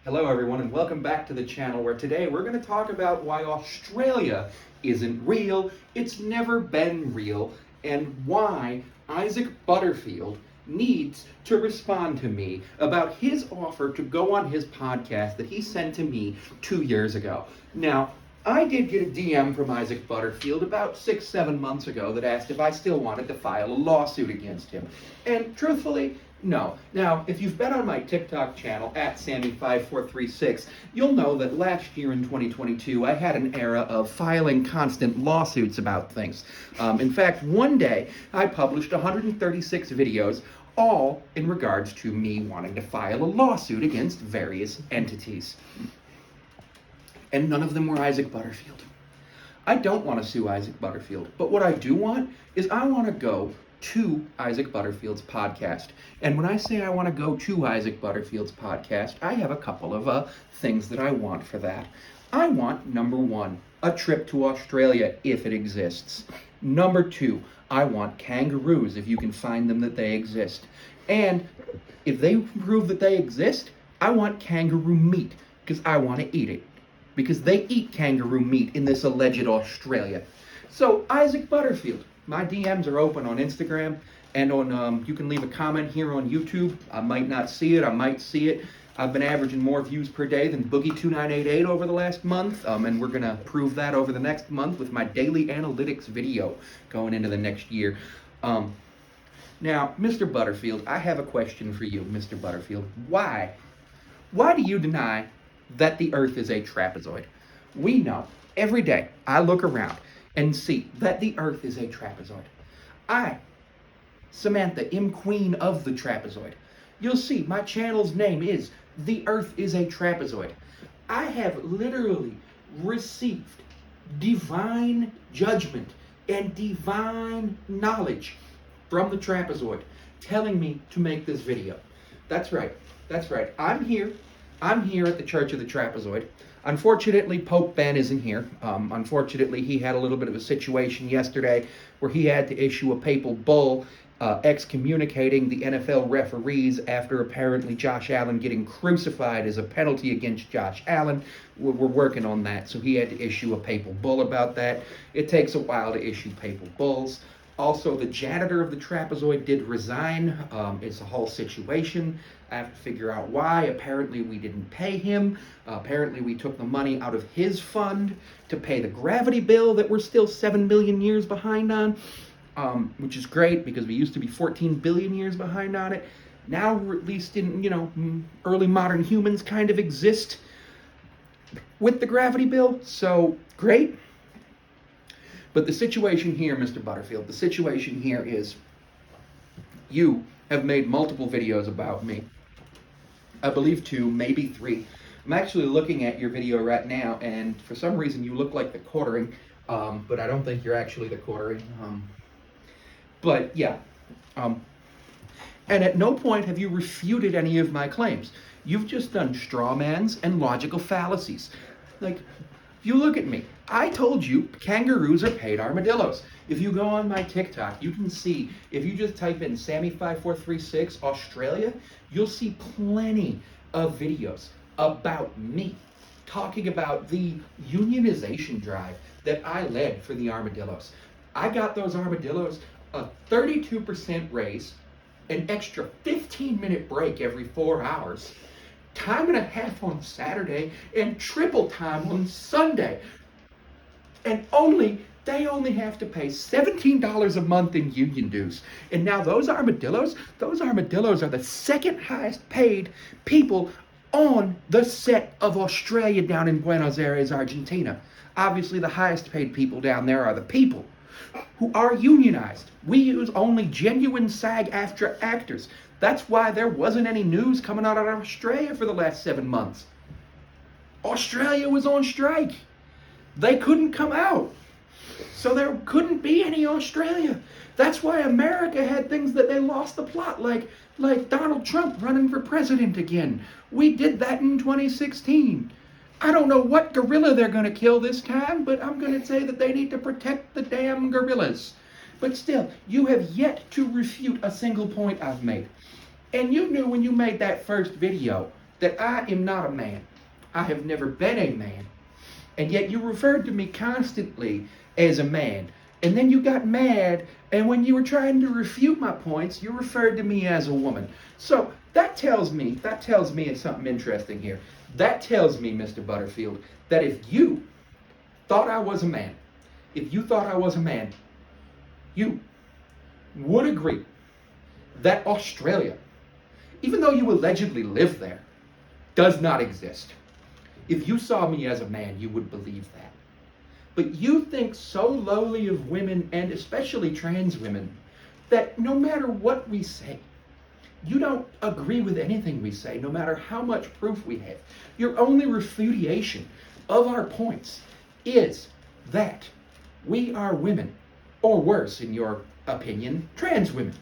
Hello everyone and welcome back to the channel where today we're going to talk about why Australia isn't real, it's never been real, and why Isaac Butterfield needs to respond to me about his offer to go on his podcast that he sent to me 2 years ago. Now, I did get a DM from Isaac Butterfield about 6-7 months ago that asked if I still wanted to file a lawsuit against him. And truthfully, no. Now, if you've been on my TikTok channel, at Sammy5436, you'll know that last year in 2022, I had an era of filing constant lawsuits about things. In fact, one day, I published 136 videos, all in regards to me wanting to file a lawsuit against various entities. And none of them were Isaac Butterfield. I don't want to sue Isaac Butterfield, but what I do want is I want to go to Isaac Butterfield's podcast. And when I say I want to go to Isaac Butterfield's podcast, I have a couple of things that I want for that. I want, number one, a trip to Australia if it exists. Number two, I want kangaroos if you can find them that they exist. And if they prove that they exist, I want kangaroo meat because I want to eat it. Because they eat kangaroo meat in this alleged Australia. So, Isaac Butterfield, my DMs are open on Instagram, and on you can leave a comment here on YouTube. I might not see it, I might see it. I've been averaging more views per day than Boogie2988 over the last month, and we're going to prove that over the next month with my daily analytics video going into the next year. Now, Mr. Butterfield, I have a question for you, Mr. Butterfield. Why do you deny that the Earth is a trapezoid? We know every day I look around and see that the Earth is a trapezoid. I, Samantha, am queen of the trapezoid. You'll see my channel's name is The Earth is a Trapezoid. I have literally received divine judgment and divine knowledge from the trapezoid telling me to make this video. That's right. I'm here at the Church of the Trapezoid. Unfortunately, Pope Ben isn't here. Unfortunately, he had a little bit of a situation yesterday where he had to issue a papal bull excommunicating the NFL referees after apparently Josh Allen getting crucified as a penalty against Josh Allen. We're working on that, so he had to issue a papal bull about that. It takes a while to issue papal bulls. Also, the janitor of the trapezoid did resign. It's a whole situation. I have to figure out why. Apparently, we didn't pay him. Apparently, we took the money out of his fund to pay the gravity bill that we're still 7 billion years behind on, which is great because we used to be 14 billion years behind on it. Now we're at least in, early modern humans kind of exist with the gravity bill. So, great. But the situation here, Mr. Butterfield, the situation here is you have made multiple videos about me. I believe 2, maybe 3. I'm actually looking at your video right now, and for some reason you look like the quartering, but I don't think you're actually the quartering. But yeah. And at no point have you refuted any of my claims. You've just done straw mans and logical fallacies. Like, you look at me. I told you kangaroos are paid armadillos. If you go on my TikTok, you can see, if you just type in Sammy5436 Australia, you'll see plenty of videos about me talking about the unionization drive that I led for the armadillos. I got those armadillos a 32% raise, an extra 15-minute break every 4 hours, time and a half on Saturday, and triple time on Sunday. And they only have to pay $17 a month in union dues. And now those armadillos are the second highest paid people on the set of Australia down in Buenos Aires, Argentina. Obviously, the highest paid people down there are the people who are unionized. We use only genuine SAG-AFTRA actors. That's why there wasn't any news coming out of Australia for the last 7 months. Australia was on strike. They couldn't come out. So there couldn't be any Australia. That's why America had things that they lost the plot, like Donald Trump running for president again. We did that in 2016. I don't know what gorilla they're going to kill this time, but I'm going to say that they need to protect the damn gorillas. But still, you have yet to refute a single point I've made. And you knew when you made that first video that I am not a man. I have never been a man. And yet you referred to me constantly as a man. And then you got mad, and when you were trying to refute my points, you referred to me as a woman. So that tells me it's something interesting here. That tells me, Mr. Butterfield, that if you thought I was a man, you would agree that Australia, even though you allegedly live there, does not exist. If you saw me as a man, you would believe that. But you think so lowly of women, and especially trans women, that no matter what we say, you don't agree with anything we say, no matter how much proof we have. Your only refutation of our points is that we are women, or worse, in your opinion, trans women.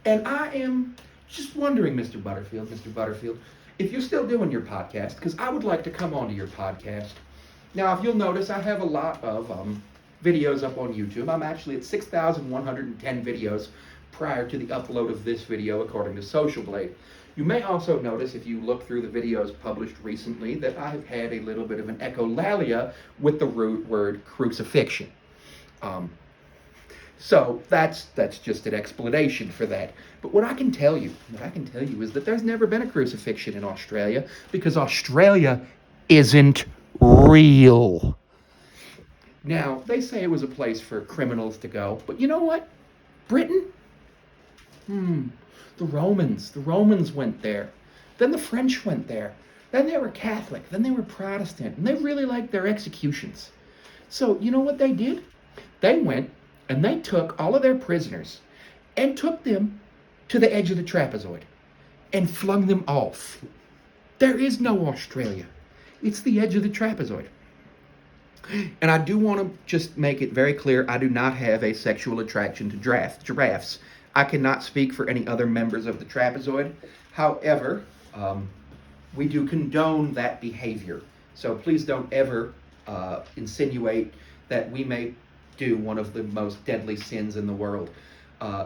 And I am just wondering, Mr. Butterfield, if you're still doing your podcast, because I would like to come onto your podcast. Now, if you'll notice, I have a lot of videos up on YouTube. I'm actually at 6,110 videos prior to the upload of this video, according to Social Blade. You may also notice, if you look through the videos published recently, that I have had a little bit of an echolalia with the root word crucifixion. So that's just an explanation for that. But what I can tell you is that there's never been a crucifixion in Australia, because Australia isn't real. Now, they say it was a place for criminals to go, but you know what? Britain? The Romans went there. Then the French went there. Then they were Catholic. Then they were Protestant. And they really liked their executions. So, you know what they did? They went and they took all of their prisoners and took them to the edge of the trapezoid and flung them off. There is no Australia. It's the edge of the trapezoid. And I do want to just make it very clear, I do not have a sexual attraction to giraffes. I cannot speak for any other members of the trapezoid. However, we do condone that behavior. So please don't ever insinuate that we may do one of the most deadly sins in the world.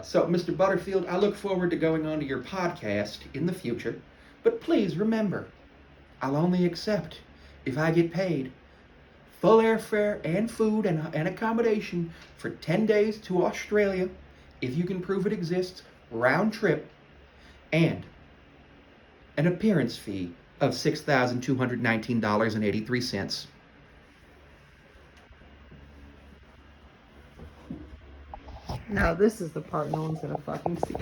So, Mr. Butterfield, I look forward to going on to your podcast in the future. But please remember, I'll only accept if I get paid full airfare and food and accommodation for 10 days to Australia, if you can prove it exists, round trip, and an appearance fee of $6,219.83. Now this is the part no one's gonna fucking see.